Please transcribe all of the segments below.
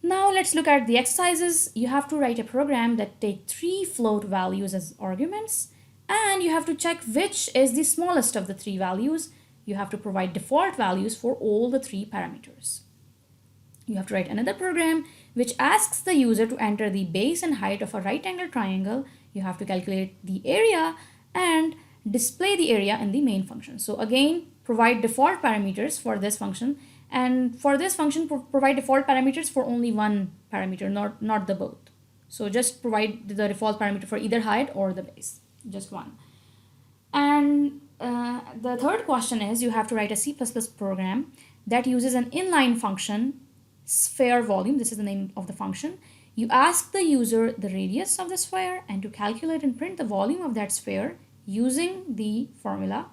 Now let's look at the exercises. You have to write a program that take 3 float values as arguments, and you have to check which is the smallest of the 3 values. You have to provide default values for all the 3 parameters. You have to write another program which asks the user to enter the base and height of a right angle triangle. You have to calculate the area and display the area in the main function. So again, provide default parameters for this function, and for this function provide default parameters for only one parameter, not the both. So just provide the default parameter for either height or the base, just one. And the third question is you have to write a C++ program that uses an inline function, sphere volume. This is the name of the function. You ask the user the radius of the sphere and to calculate and print the volume of that sphere using the formula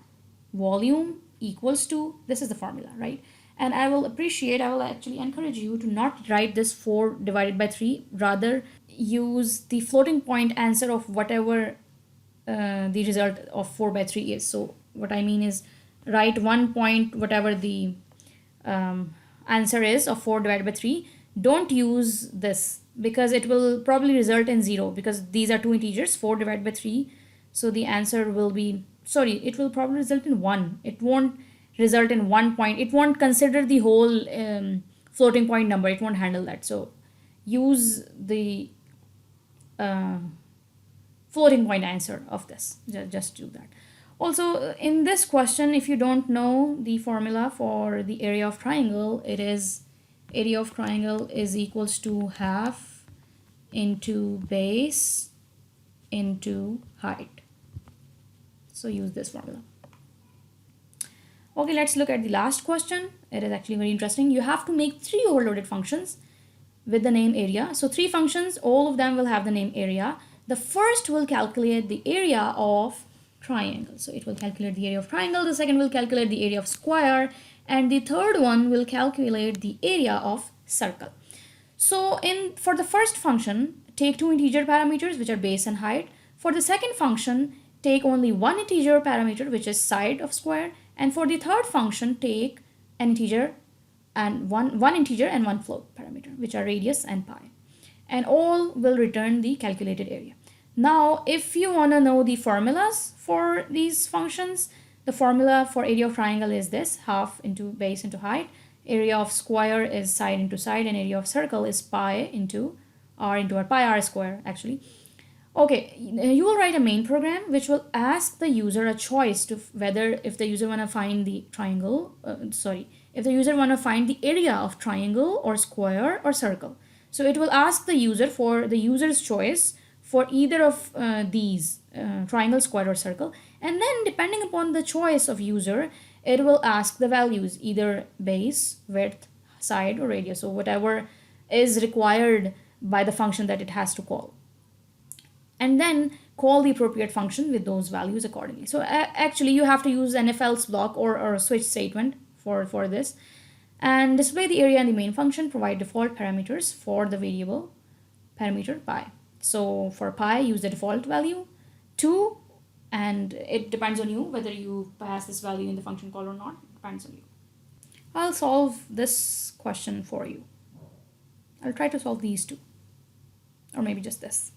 volume equals to, this is the formula, right? And I will actually encourage you to not write this 4 divided by 3, rather use the floating point answer of whatever the result of 4 by 3 is. So what I mean is write 1 point whatever the answer is of 4 divided by 3. Don't use this because it will probably result in 0, because these are 2 integers, 4 divided by 3. So the answer will be, sorry, it will probably result in 1. It won't result in 1 point. It won't consider the whole floating point number. It won't handle that. So use the floating point answer of this. Just do that. Also, in this question, if you don't know the formula for the area of triangle, it is area of triangle is equals to half into base into height. So use this formula. Okay, let's look at the last question. It is actually very interesting. You have to make 3 overloaded functions with the name area. So 3 functions, all of them will have the name area. The first will calculate the area of triangle. So it will calculate the area of triangle. The second will calculate the area of square. And the third one will calculate the area of circle. So for the first function, take 2 integer parameters, which are base and height. For the second function, take only 1 integer parameter, which is side of square. And for the third function, take an integer and one integer and 1 float parameter, which are radius and pi. And all will return the calculated area. Now, if you want to know the formulas for these functions, the formula for area of triangle is this: half into base into height. Area of square is side into side, and area of circle is pi into r pi r square, actually. Okay, you will write a main program which will ask the user a choice to whether if the user want to find the triangle, if the user want to find the area of triangle or square or circle. So it will ask the user for the user's choice for either of these, triangle, square or circle. And then depending upon the choice of user, it will ask the values, either base, width, side or radius. So whatever is required by the function that it has to call. And then call the appropriate function with those values accordingly. So actually you have to use an if else block or a switch statement for this. And display the area in the main function, provide default parameters for the variable parameter pi. So for pi, use the default value 2, and it depends on you whether you pass this value in the function call or not. It depends on you. I'll solve this question for you. I'll try to solve these two, or maybe just this.